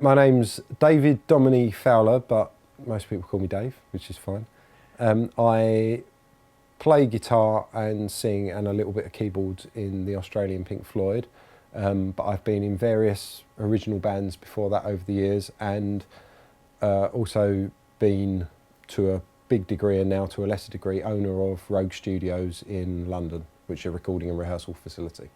My name's David Domminney Fowler, but most people call me Dave, which is fine. I play guitar and sing and a little bit of keyboards in the Australian Pink Floyd, but I've been in various original bands before that over the years, and also been, to a big degree and now to a lesser degree, owner of Rogue Studios in London, which are a recording and rehearsal facility.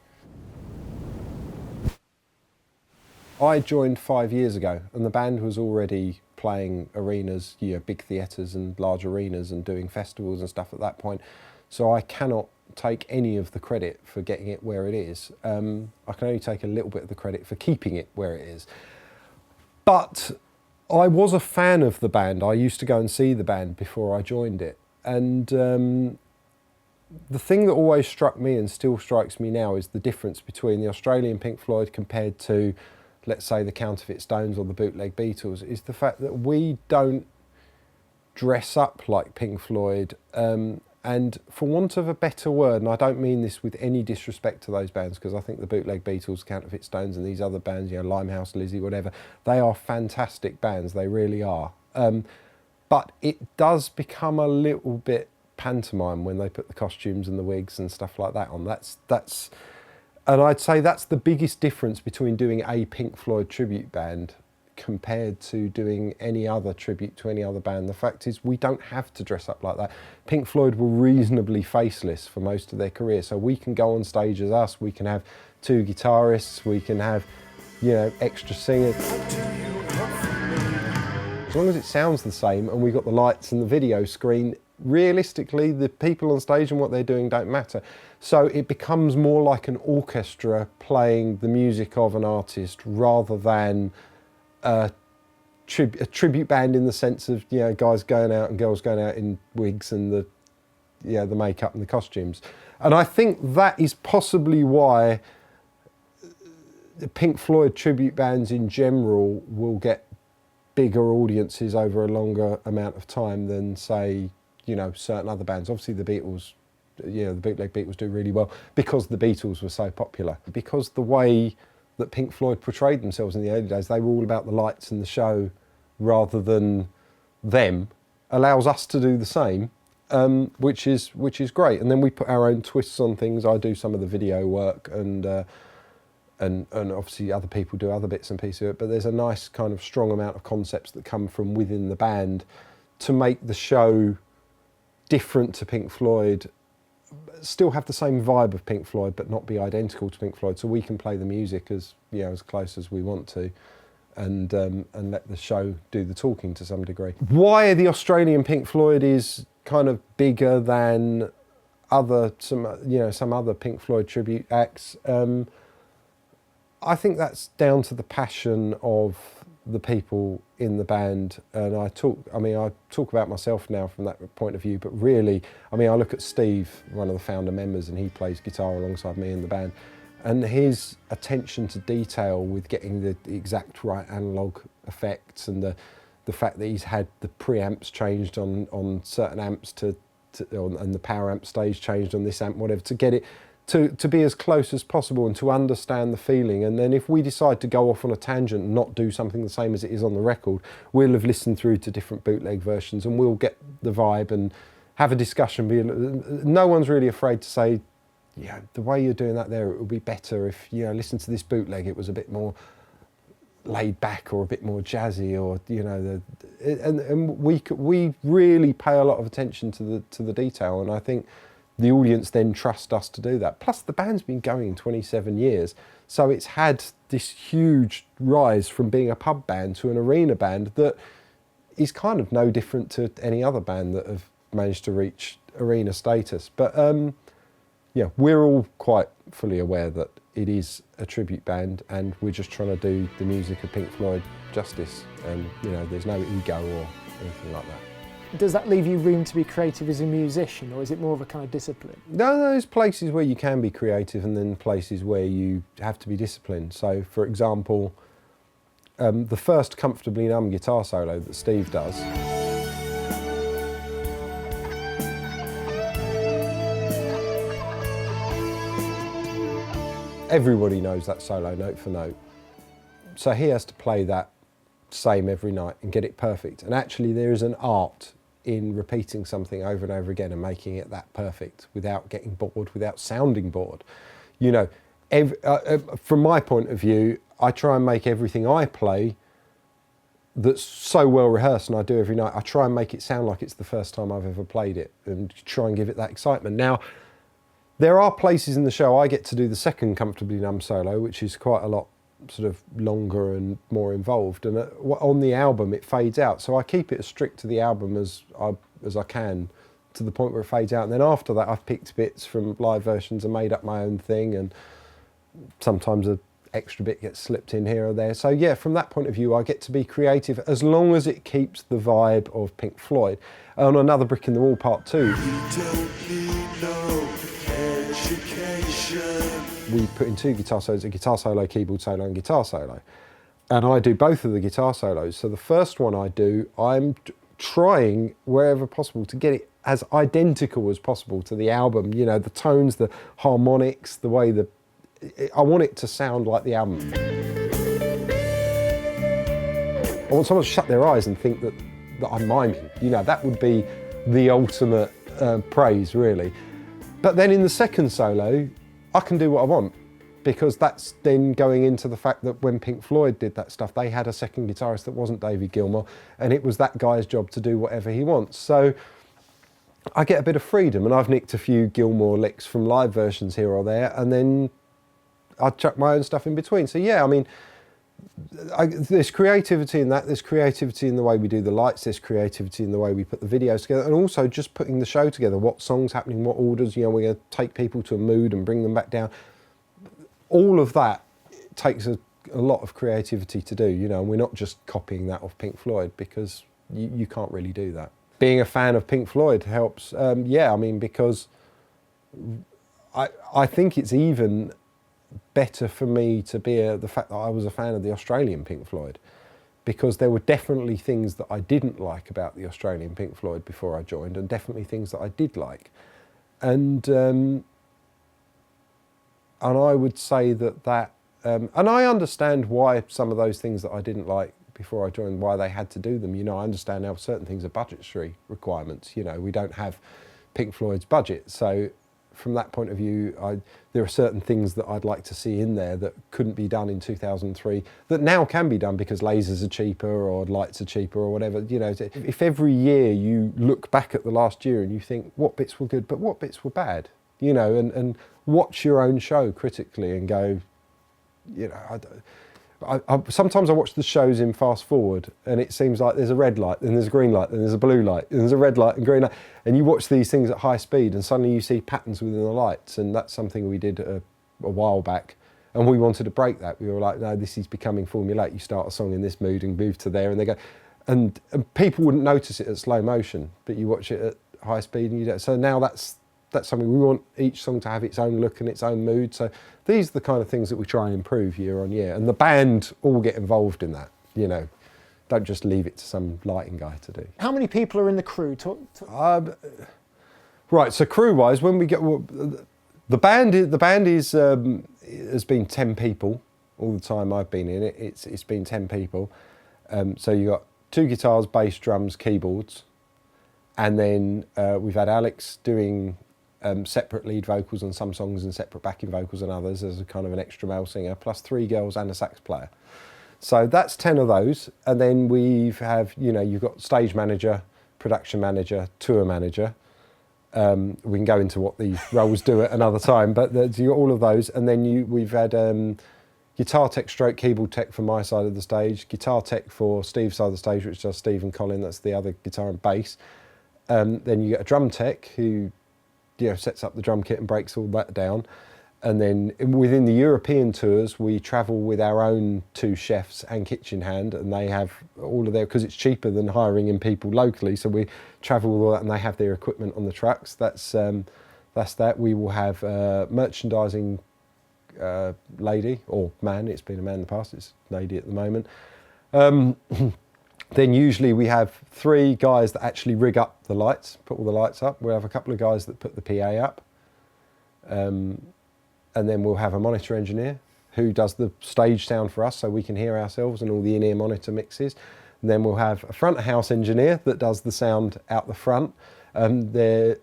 I joined 5 years ago, and the band was already playing arenas, big theatres and large arenas, and doing festivals and stuff at that point. So I cannot take any of the credit for getting it where it is. I can only take a little bit of the credit for keeping it where it is. But I was a fan of the band. I used to go and see the band before I joined it. And the thing that always struck me and still strikes me now is the difference between the Australian Pink Floyd compared to, let's say, the Counterfeit Stones or the Bootleg Beatles, is the fact that we don't dress up like Pink Floyd. And for want of a better word, and I don't mean this with any disrespect to those bands, because I think the Bootleg Beatles, Counterfeit Stones and these other bands, Limehouse, Lizzie, whatever, they are fantastic bands, they really are. But it does become a little bit pantomime when they put the costumes and the wigs and stuff like that on. And I'd say that's the biggest difference between doing a Pink Floyd tribute band compared to doing any other tribute to any other band. The fact is, we don't have to dress up like that. Pink Floyd were reasonably faceless for most of their career, so we can go on stage as us, we can have two guitarists, we can have, extra singers. As long as it sounds the same and we got the lights and the video screen, realistically, the people on stage and what they're doing don't matter. So it becomes more like an orchestra playing the music of an artist rather than a tribute band in the sense of, guys going out and girls going out in wigs and the makeup and the costumes. And I think that is possibly why the Pink Floyd tribute bands in general will get bigger audiences over a longer amount of time than, say, certain other bands. Obviously the Beatles, the Bootleg Beatles do really well because the Beatles were so popular. Because the way that Pink Floyd portrayed themselves in the early days, they were all about the lights and the show rather than them, allows us to do the same, which is great. And then we put our own twists on things. I do some of the video work, and obviously other people do other bits and pieces of it, but there's a nice kind of strong amount of concepts that come from within the band to make the show different to Pink Floyd, still have the same vibe of Pink Floyd, but not be identical to Pink Floyd, so we can play the music as close as we want to, and let the show do the talking to some degree. Why the Australian Pink Floyd is kind of bigger than some other Pink Floyd tribute acts, I think that's down to the passion of the people in the band. And I talk about myself now from that point of view, but really, I look at Steve, one of the founder members, and he plays guitar alongside me in the band, and his attention to detail with getting the exact right analog effects, and the fact that he's had the preamps changed on certain amps and the power amp stage changed on this amp, whatever, to get it to be as close as possible and to understand the feeling. And then if we decide to go off on a tangent and not do something the same as it is on the record, we'll have listened through to different bootleg versions and we'll get the vibe and have a discussion. No one's really afraid to say, the way you're doing that there, it would be better if, listen to this bootleg, it was a bit more laid back or a bit more jazzy, or, and we really pay a lot of attention to the detail, and I think the audience then trust us to do that. Plus the band's been going 27 years, so it's had this huge rise from being a pub band to an arena band that is kind of no different to any other band that have managed to reach arena status. But we're all quite fully aware that it is a tribute band, and we're just trying to do the music of Pink Floyd justice, and there's no ego or anything like that. Does that leave you room to be creative as a musician, or is it more of a kind of discipline? No, there's places where you can be creative and then places where you have to be disciplined. So, for example, the first Comfortably Numb guitar solo that Steve does, everybody knows that solo note for note. So he has to play that same every night and get it perfect. And actually there is an art in repeating something over and over again and making it that perfect without getting bored, without sounding bored. You know, from my point of view, I try and make everything I play that's so well rehearsed, and I do every night, I try and make it sound like it's the first time I've ever played it and try and give it that excitement. Now, there are places in the show I get to do the second Comfortably Numb solo, which is quite a lot sort of longer and more involved, and on the album it fades out, so I keep it as strict to the album as I can, to the point where it fades out, and then after that I've picked bits from live versions and made up my own thing, and sometimes an extra bit gets slipped in here or there. So yeah, from that point of view I get to be creative as long as it keeps the vibe of Pink Floyd. On Another Brick in the Wall Part 2, we put in 2 guitar solos, a guitar solo, keyboard solo and guitar solo. And I do both of the guitar solos. So the first one I do, I'm trying wherever possible to get it as identical as possible to the album. You know, the tones, the harmonics, the way I want it to sound like the album. I want someone to shut their eyes and think that I'm miming. You know, that would be the ultimate praise, really. But then in the second solo, I can do what I want, because that's then going into the fact that when Pink Floyd did that stuff, they had a second guitarist that wasn't David Gilmour, and it was that guy's job to do whatever he wants. So I get a bit of freedom, and I've nicked a few Gilmour licks from live versions here or there, and then I chuck my own stuff in between. So yeah, I mean, there's creativity in that, there's creativity in the way we do the lights, there's creativity in the way we put the videos together, and also just putting the show together, what songs happening, what orders, you know, we're going to take people to a mood and bring them back down. All of that takes a lot of creativity to do, you know, and we're not just copying that off Pink Floyd, because you can't really do that. Being a fan of Pink Floyd helps, yeah, I mean, because I think it's even better for me to be the fact that I was a fan of the Australian Pink Floyd, because there were definitely things that I didn't like about the Australian Pink Floyd before I joined, and definitely things that I did like. And I would say that and I understand why some of those things that I didn't like before I joined, why they had to do them. You know, I understand now certain things are budgetary requirements. You know, we don't have Pink Floyd's budget, so from that point of view, there are certain things that I'd like to see in there that couldn't be done in 2003 that now can be done because lasers are cheaper or lights are cheaper or whatever. You know, if every year you look back at the last year and you think what bits were good but what bits were bad, you know, and watch your own show critically and go, you know, sometimes I watch the shows in fast forward and it seems like there's a red light, then there's a green light, then there's a blue light, then there's a red light and green light, and you watch these things at high speed and suddenly you see patterns within the lights, and that's something we did a while back, and we wanted to break that. We were like, no, this is becoming formulaic. You start a song in this mood and move to there, and they go, and people wouldn't notice it at slow motion, but you watch it at high speed and you don't. So now that's something we want each song to have its own look and its own mood. So these are the kind of things that we try and improve year on year. And the band all get involved in that, you know. Don't just leave it to some lighting guy to do. How many people are in the crew? Right, so crew-wise, when we get... The band has been 10 people all the time I've been in it. It's been 10 people. So you've got 2 guitars, bass, drums, keyboards. And then we've had Alex doing separate lead vocals on some songs and separate backing vocals on others as a kind of an extra male singer, plus 3 girls and a sax player. So that's 10 of those. And then you've got stage manager, production manager, tour manager. We can go into what these roles do at another time, but you've got all of those. And then we've had guitar tech stroke keyboard tech for my side of the stage, guitar tech for Steve's side of the stage, which does Steve and Colin, that's the other guitar and bass. Then you get a drum tech who sets up the drum kit and breaks all that down. And then within the European tours, we travel with our own 2 chefs and kitchen hand, and they have all of their, because it's cheaper than hiring in people locally, so we travel with all that and they have their equipment on the trucks. That's that. We will have merchandising lady, or man, it's been a man in the past, it's lady at the moment. Then usually we have 3 guys that actually rig up the lights, put all the lights up. We'll have a couple of guys that put the PA up. And then we'll have a monitor engineer who does the stage sound for us so we can hear ourselves and all the in-ear monitor mixes. And then we'll have a front of house engineer that does the sound out the front. There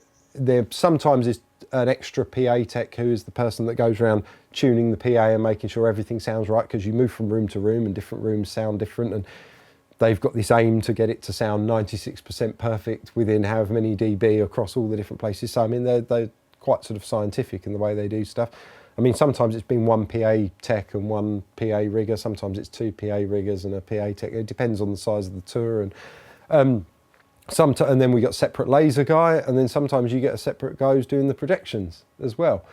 sometimes is an extra PA tech who is the person that goes around tuning the PA and making sure everything sounds right, because you move from room to room and different rooms sound different, and they've got this aim to get it to sound 96% perfect within however many dB across all the different places. So I mean, they're quite sort of scientific in the way they do stuff. I mean, sometimes it's been one PA tech and one PA rigger, sometimes it's two PA riggers and a PA tech. It depends on the size of the tour. And and then we got separate laser guy, and then sometimes you get a separate guy who's doing the projections as well,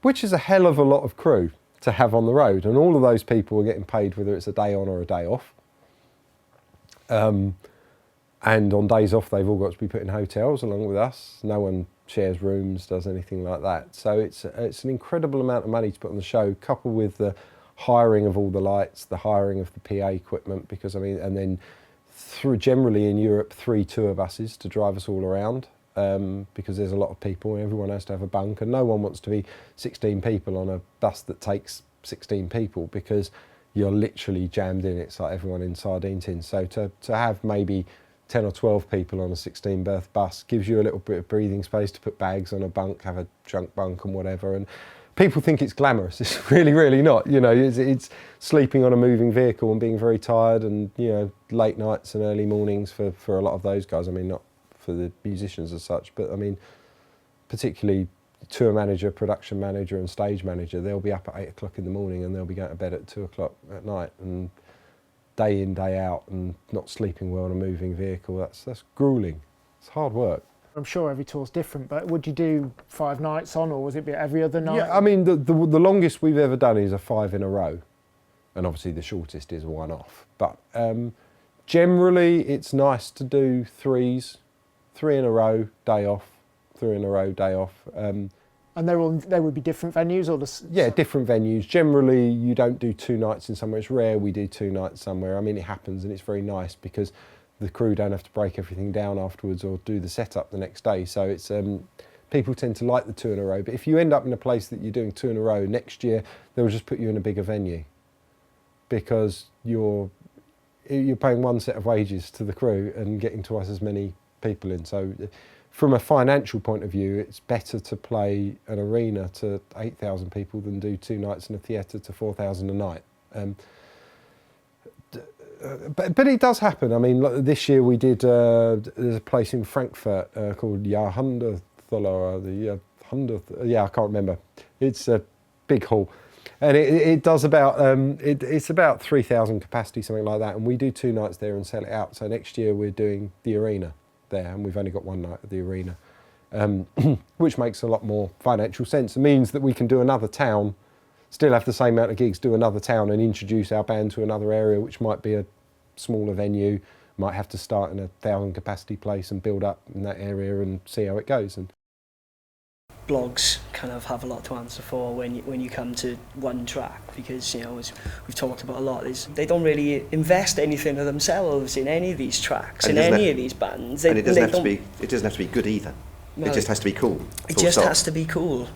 which is a hell of a lot of crew to have on the road. And all of those people are getting paid whether it's a day on or a day off. And on days off, they've all got to be put in hotels along with us. No one shares rooms, does anything like that. So it's an incredible amount of money to put on the show, coupled with the hiring of all the lights, the hiring of the PA equipment, because I mean, and then generally in Europe, 3 tour buses to drive us all around, because there's a lot of people, everyone has to have a bunk, and no one wants to be 16 people on a bus that takes 16 people, because you're literally jammed in. It's like everyone in sardine tins. So to have maybe 10 or 12 people on a 16 berth bus gives you a little bit of breathing space to put bags on a bunk, have a junk bunk and whatever. And people think it's glamorous. It's really, really not. You know, it's sleeping on a moving vehicle and being very tired, and, you know, late nights and early mornings for a lot of those guys. I mean, not for the musicians as such, but I mean, particularly tour manager, production manager and stage manager, they'll be up at 8 o'clock in the morning and they'll be going to bed at 2 o'clock at night, and day in, day out, and not sleeping well in a moving vehicle. That's grueling. It's hard work. I'm sure every tour's different, but would you do 5 nights on, or was it every other night? Yeah, I mean, the longest we've ever done is a 5 in a row, and obviously the shortest is a 1 off. But generally, it's nice to do 3s, 3 in a row, day off, 3 in a row, day off. And they would be different venues, or Yeah, different venues. Generally, you don't do 2 nights in somewhere. It's rare we do 2 nights somewhere. I mean, it happens, and it's very nice because the crew don't have to break everything down afterwards or do the setup the next day. So it's people tend to like the 2 in a row. But if you end up in a place that you're doing 2 in a row, next year they'll just put you in a bigger venue, because you're paying one set of wages to the crew and getting twice as many people in. So from a financial point of view, it's better to play an arena to 8,000 people than do 2 nights in a theatre to 4,000 a night. But it does happen. I mean, this year we did, there's a place in Frankfurt called Jahrhunderthaler, I can't remember. It's a big hall. And it does about, it's about 3,000 capacity, something like that. And we do 2 nights there and sell it out. So next year we're doing the arena there, and we've only got 1 night at the arena, which makes a lot more financial sense. It means that we can do another town, still have the same amount of gigs, do another town and introduce our band to another area, which might be a smaller venue, might have to start in a 1,000 capacity place and build up in that area and see how it goes. And blogs kind of have a lot to answer for when you come to one track, because, you know, as we've talked about a lot, is they don't really invest anything of themselves in any of these tracks, in any of these bands. And it doesn't have to be good either. No, it just has to be cool. It just has to be cool.